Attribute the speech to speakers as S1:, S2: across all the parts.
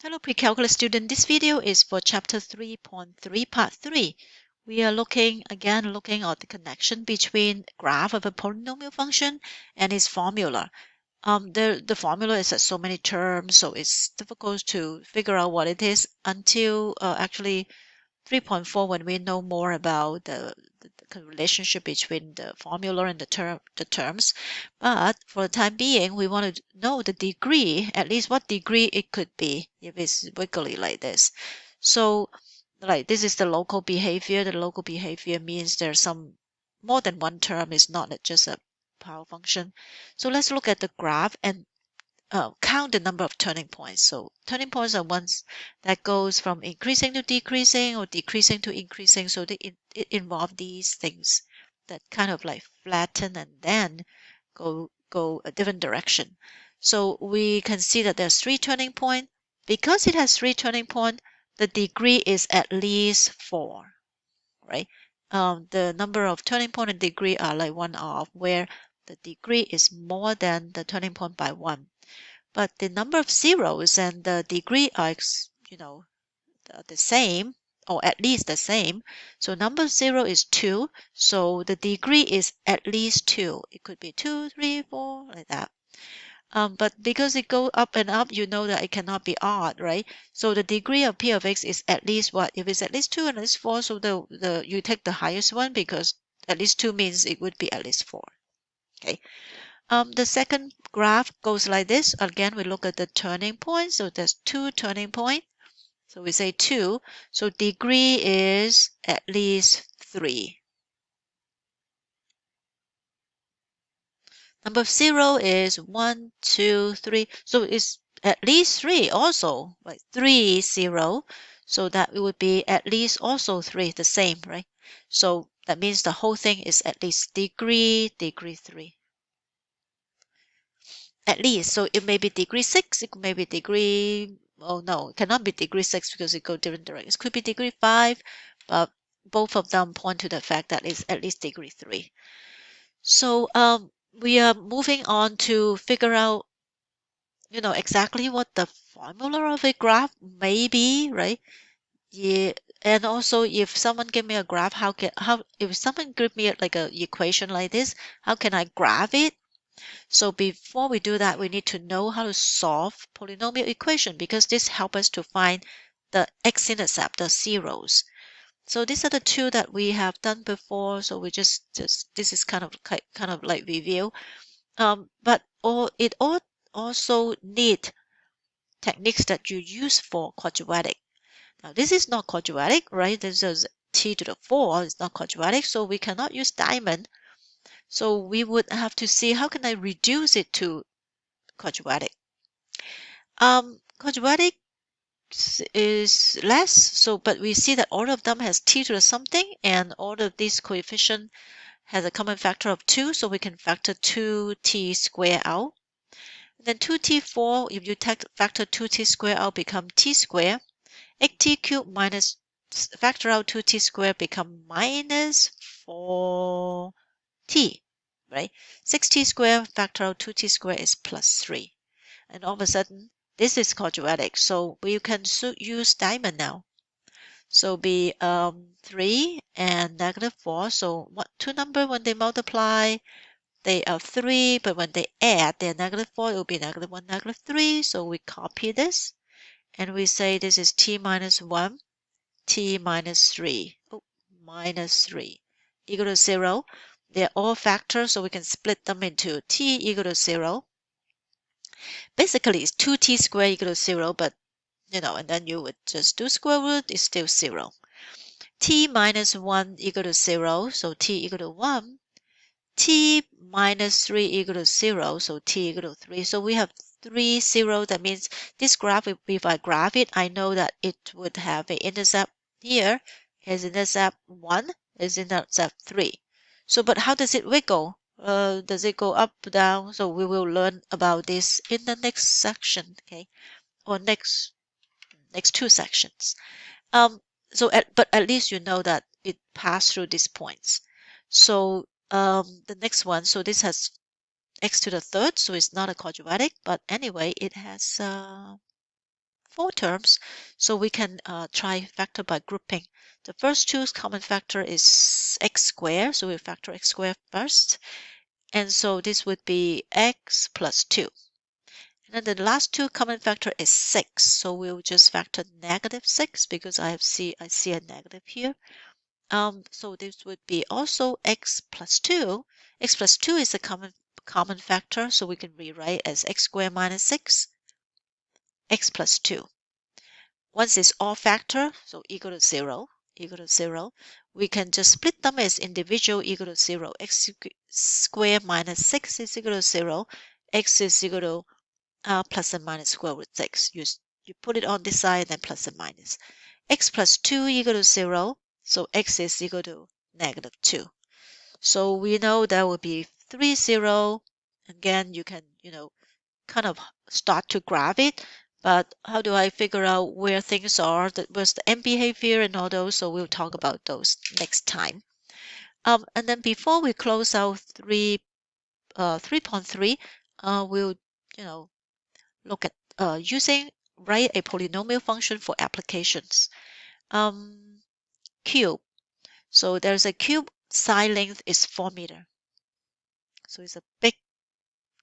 S1: Hello Precalculus student, this video is for chapter 3.3 part 3. We are looking at the connection between graph of a polynomial function and its formula. The formula is so many terms, so it's difficult to figure out what it is until actually 3.4 when we know more about the relationship between the formula and the terms. But for the time being, we want to know the degree, at least what degree it could be if it's wiggly like this. So like this is the local behavior. The local behavior means there's some more than one term. It's not just a power function. So let's look at the graph and count the number of turning points. So turning points are ones that goes from increasing to decreasing or decreasing to increasing. So it involve these things that kind of like flatten and then go a different direction. So we can see that there's 3 turning points. Because it has 3 turning points, the degree is at least 4, right? The number of turning point and degree are like 1/2, where the degree is more than the turning point by 1. But the number of zeros and the degree are, the same, or at least the same. So number 0 is 2. So the degree is at least 2. It could be 2, 3, 4, like that. But because it goes up and up, you know that it cannot be odd, right? So the degree of p of x is at least what? If it's at least 2 and at least 4, so you take the highest one because at least 2 means it would be at least 4. Okay. The second graph goes like this. Again, we look at the turning point. So there's 2 turning points. So we say 2. So degree is at least 3. Number of 0 is 1, 2, 3. So it's at least 3 also, like 3, 0. So that it would be at least also 3, the same, right? So that means the whole thing is at least degree 3. At least, so it may be degree 6, it may be degree, oh no, it cannot be degree 6 because it goes different directions. It could be degree 5, but both of them point to the fact that it's at least degree 3. So we are moving on to figure out, exactly what the formula of a graph may be, right? Yeah, and also if someone give me a graph, if someone give me like a equation like this, how can I graph it? So before we do that, we need to know how to solve polynomial equation because this helps us to find the x-intercept, the zeros. So these are the two that we have done before. So we just this is kind of like review. But it all also need techniques that you use for quadratic. Now this is not quadratic, right? This is t to the 4. It's not quadratic, so we cannot use diamond. So we would have to see how can I reduce it to quadratic. Quadratic is less, so but we see that all of them has t to the something, and all of these coefficient has a common factor of 2, so we can factor 2t squared out. And then 2t4, if you factor 2t squared out, become t squared. 8t cubed minus factor out 2t squared become minus 4t, right? 6t squared factor out 2t squared is plus 3. And all of a sudden, this is quadratic, so we can use diamond now. So be 3 and negative 4. So what two numbers when they multiply, they are 3, but when they add, they're negative 4. It will be negative 1, negative 3. So we copy this, and we say this is t minus 1, t minus 3. Oh, minus 3 equal to 0. They're all factors, so we can split them into t equal to 0. Basically, it's 2t squared equal to 0, but, and then you would just do square root, it's still 0. T minus 1 equal to 0, so t equal to 1. T minus 3 equal to 0, so t equal to 3. So we have 3, 0. That means this graph, if I graph it, I know that it would have an intercept here. Is intercept 1, is intercept 3. So, but how does it wiggle? Does it go up, down? So we will learn about this in the next section, okay, or next 2 sections. But at least you know that it passed through these points. So the next one, so this has x to the 3rd, so it's not a quadratic, but anyway, it has 4 terms, so we can try factor by grouping. The first two common factor is x squared, so we factor x squared first. And so this would be x plus 2. And then the last two common factor is 6. So we'll just factor -6 because I see a negative here. So this would be also x plus 2. X plus 2 is a common factor, so we can rewrite as x squared minus 6, x plus 2. Once it's all factor, so equal to 0, we can just split them as individual equal to 0. X squared minus 6 is equal to 0. X is equal to plus and minus square root 6. You put it on this side, then plus and minus. X plus 2 equal to 0. So x is equal to -2. So we know that would be 3, 0. Again, you can, kind of start to graph it. But how do I figure out where things are? Where's the end behavior and all those? So we'll talk about those next time. And then before we close out 3.3, we'll, look at write a polynomial function for applications. Cube. So there's a cube, side length is 4 meters. So it's a big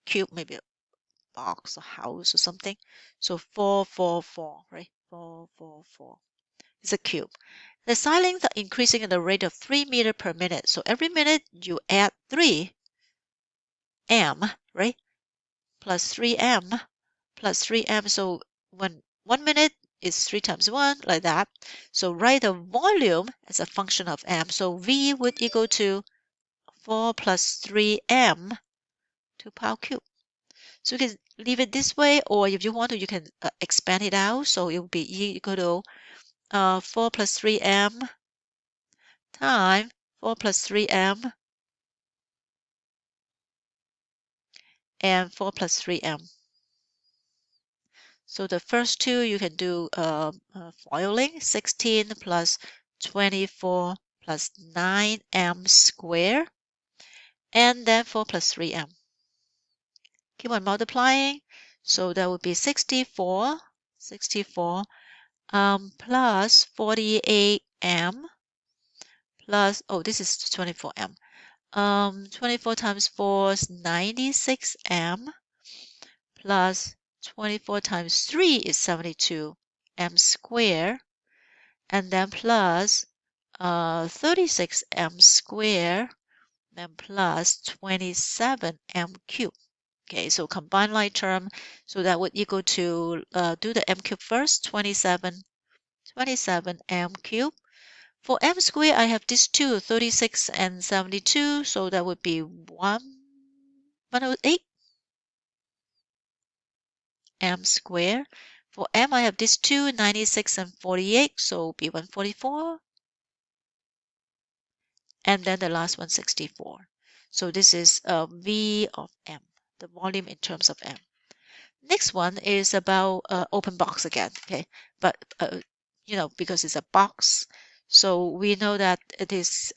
S1: cube, maybe a box or house or something. So 4, 4, 4, right? 4, 4, 4. It's a cube. The side length are increasing at the rate of 3 meters per minute. So every minute you add 3 m, right? Plus 3m, plus 3m. So when 1 minute is 3 times 1, like that. So write the volume as a function of m. So v would equal to 4 plus 3m to power cube. So you can leave it this way, or if you want to, you can expand it out. So it will be equal to 4 plus 3m times 4 plus 3m and 4 plus 3m. So the first two you can do foiling, 16 plus 24 plus 9m squared, and then 4 plus 3m. Keep on multiplying. So that would be 64 plus 48m plus, this is 24m. 24 times 4 is 96m plus 24 times 3 is 72m squared, and then plus 36m squared, then plus 27m cubed. Okay, so combine like term, so that would equal to, do the m cubed first, 27m cubed. For m squared, I have these two, 36 and 72, so that would be 108 m squared. For m, I have these two, 96 and 48, so it will be 144. And then the last one, 64. So this is V of m, the volume in terms of m. Next one is about open box again, okay? But, because it's a box, so we know that it is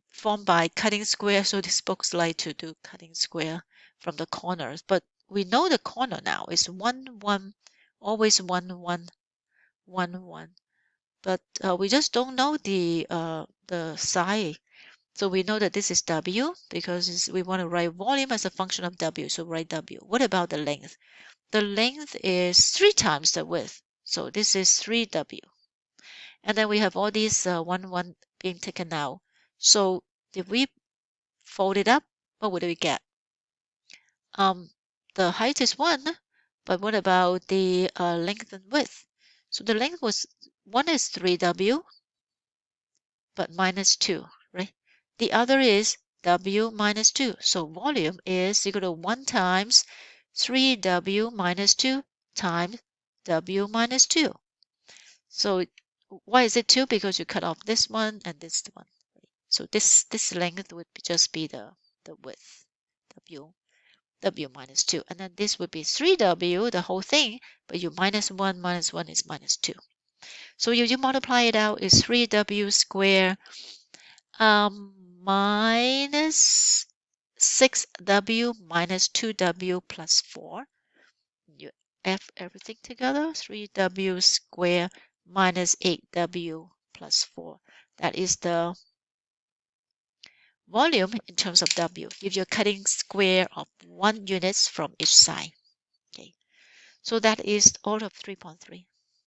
S1: formed by cutting square. So this book's like to do cutting square from the corners. But we know the corner now is 1, 1, always 1, 1, 1, 1. But we just don't know the side. So we know that this is W because we want to write volume as a function of W. So write W. What about the length? The length is 3 times the width. So this is 3W. And then we have all these 1, 1 being taken out. So if we fold it up, what would we get? The height is 1, but what about the length and width? So the length was 1 is 3W, but minus 2, right? The other is W minus 2. So volume is equal to 1 times 3W minus 2 times W minus 2. So why is it 2? Because you cut off this one and this one. So this length would just be the width, W minus 2. And then this would be 3W, the whole thing, but you minus 1 is minus 2. So if you multiply it out, it's 3W squared minus 6W minus 2W plus 4. You F everything together, 3w squared minus 8w plus 4. That is the volume in terms of W if you're cutting square of 1 units from each side. Okay, so that is all of 3.3.